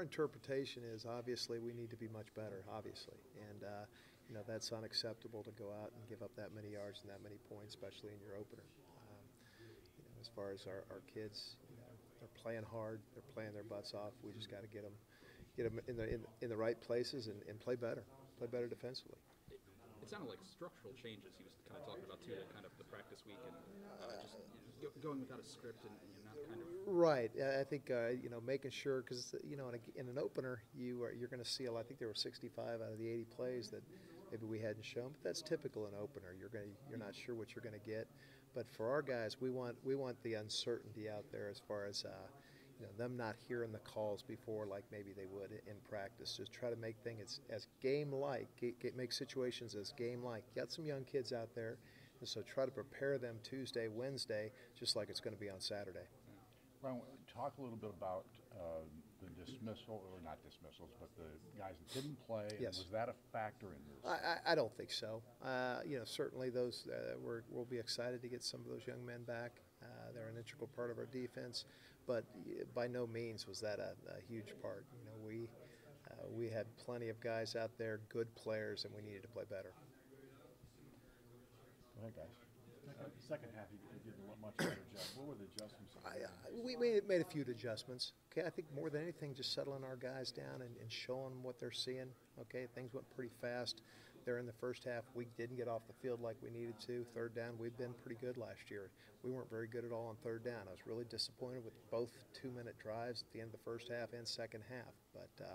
our interpretation is obviously we need to be much better, obviously, and you know that's unacceptable to go out and give up that many yards and that many points, especially in your opener. You know, as far as our kids, you know, they're playing hard, they're playing their butts off. We just got to get them in the right places and play better defensively. It sounded like structural changes he was kind of talking about too, that kind of the practice week and just going without a script and not kind of. Right. I think you know, making sure, because you know in an opener you're going to see I think there were 65 out of the 80 plays that maybe we hadn't shown, but that's typical in opener. You're not sure what you're going to get, but for our guys we want the uncertainty out there as far as you know, them not hearing the calls before like maybe they would in practice. Just try to make things as game-like, make situations as game-like. Got some young kids out there, and so try to prepare them Tuesday, Wednesday, just like it's going to be on Saturday. Brian, talk a little bit about the dismissal, or not dismissals, but the guys that didn't play. Yes. Was that a factor in this? I don't think so. You know, certainly those we'll be excited to get some of those young men back. They're an integral part of our defense, but by no means was that a huge part. You know, we had plenty of guys out there, good players, and we needed to play better. Go ahead, guys. Second half, you did a much better job. What were the adjustments? We made a few adjustments. Okay, I think more than anything, just settling our guys down and showing them what they're seeing. Okay, things went pretty fast there in the first half. We didn't get off the field like we needed to. Third down, we've been pretty good last year. We weren't very good at all on third down. I was really disappointed with both 2-minute drives at the end of the first half and second half. But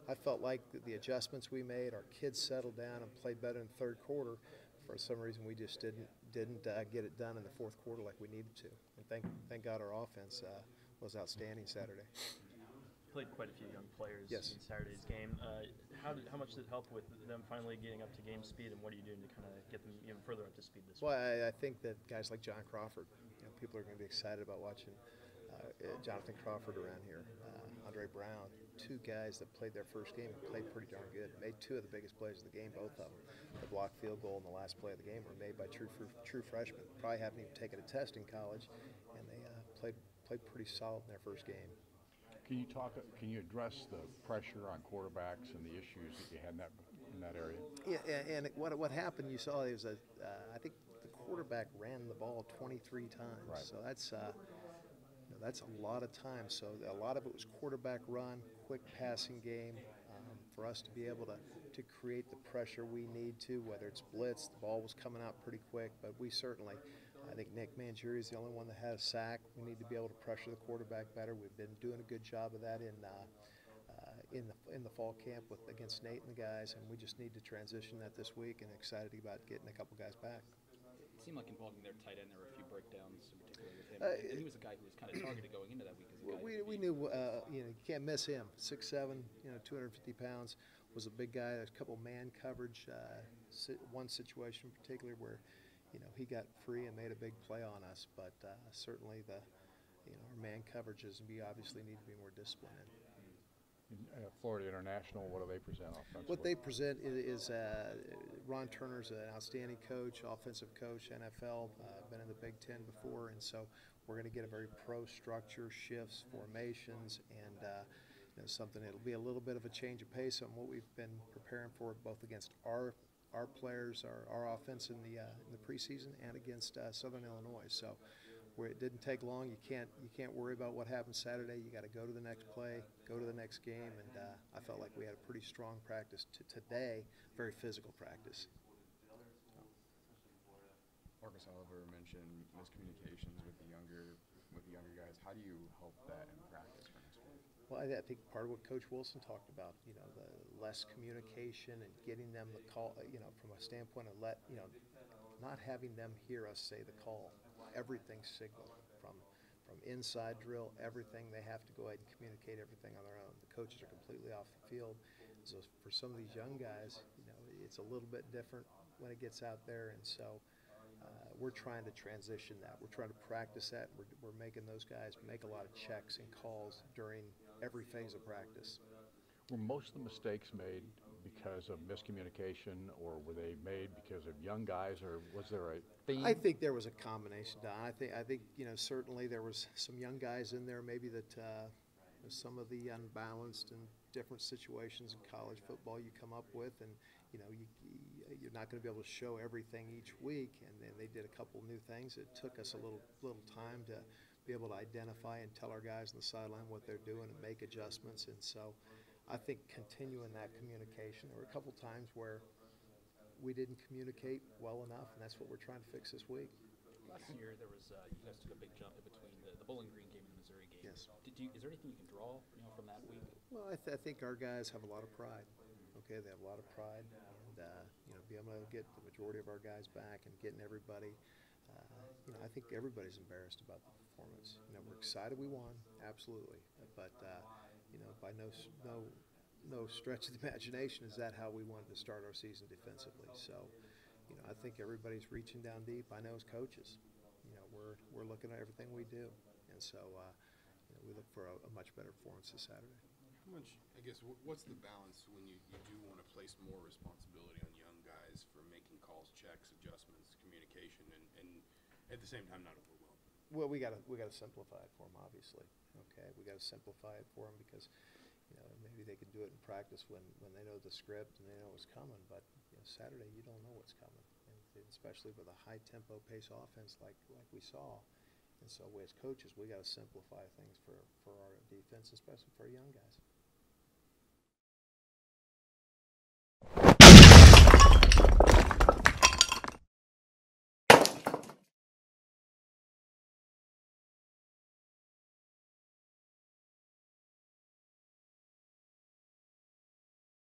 I felt like the adjustments we made, our kids settled down and played better in the third quarter. For some reason, we just didn't get it done in the fourth quarter like we needed to. And thank God our offense was outstanding Saturday. Played quite a few young players Yes. in Saturday's game. How much did it help with them finally getting up to game speed, and what are you doing to kind of get them even further up to speed this week? Well, I think that guys like John Crawford, you know, people are going to be excited about watching Jonathan Crawford around here. Andre Brown, two guys that played their first game and played pretty darn good. Made two of the biggest plays of the game, both of them. The blocked field goal and the last play of the game were made by true freshmen. Probably haven't even taken a test in college, and they played pretty solid in their first game. Can you address the pressure on quarterbacks and the issues that you had in that area? Yeah, and what happened, you saw, is that I think the quarterback ran the ball 23 times. Right. So that's a lot of time. So a lot of it was quarterback run, quick passing game. For us to be able to create the pressure we need to, whether it's blitz, the ball was coming out pretty quick, but we certainly, I think Nick Mangieri is the only one that had a sack. We need to be able to pressure the quarterback better. We've been doing a good job of that in the fall camp against Nate and the guys, and we just need to transition that this week, and excited about getting a couple guys back. It seemed like involving their tight end, there were a few breakdowns, in particular with him. And he was a guy who was kind of targeted going into that week as a guy. We knew, you know, you can't miss him. 6'7", you know, 250 pounds, was a big guy. There's a couple man coverage, one situation in particular where, you know, he got free and made a big play on us. But certainly our man coverages, we obviously need to be more disciplined in. Florida International, what do they present offensively? What they present is Ron Turner's an outstanding coach, offensive coach, NFL, been in the Big Ten before, and so we're going to get a very pro structure, shifts, formations, and you know, something. It'll be a little bit of a change of pace on what we've been preparing for, both against our players, our offense in the preseason, and against Southern Illinois. So. Where it didn't take long, you can't worry about what happens Saturday. You got to go to the next play, go to the next game, and I felt like we had a pretty strong practice today, very physical practice. Marcus Oliver mentioned miscommunications with the younger guys. How do you help that in practice for next week? Well, I think part of what Coach Wilson talked about, you know, the less communication and getting them the call, you know, from a standpoint of not having them hear us say the call. Everything's signaled from inside drill, everything. They have to go ahead and communicate everything on their own. The coaches are completely off the field. So for some of these young guys, you know, it's a little bit different when it gets out there, and so we're trying to transition that. We're trying to practice that. We're making those guys make a lot of checks and calls during every phase of practice. Were most of the mistakes made because of miscommunication, or were they made because of young guys, or was there a theme? I think there was a combination, Don. I think you know, certainly there was some young guys in there maybe that some of the unbalanced and different situations in college football you come up with, and you're not going to be able to show everything each week. And then they did a couple new things. It took us a little time to be able to identify and tell our guys on the sideline what they're doing and make adjustments. And so I think continuing that communication. There were a couple times where we didn't communicate well enough, and that's what we're trying to fix this week. Last year, there was you guys took a big jump in between the Bowling Green game and the Missouri game. Yes. Is there anything you can draw from that week? Well, I think our guys have a lot of pride. Okay, they have a lot of pride, and be able to get the majority of our guys back and getting everybody. I think everybody's embarrassed about the performance. We're excited we won, absolutely, but by no stretch of the imagination is that how we wanted to start our season defensively. So, I think everybody's reaching down deep. I know as coaches, we're looking at everything we do, and so we look for a much better performance this Saturday. How much, I guess, what's the balance when you do want to place more responsibility on young guys for making calls, checks, adjustments, communication, and at the same time not overwhelm? Well, we got to simplify it for them, obviously. Okay, we got to simplify it for them because maybe they can do it in practice when they know the script and they know what's coming. But Saturday, you don't know what's coming, and especially with a high tempo pace offense like we saw. And so, as coaches, we got to simplify things for our defense, especially for our young guys.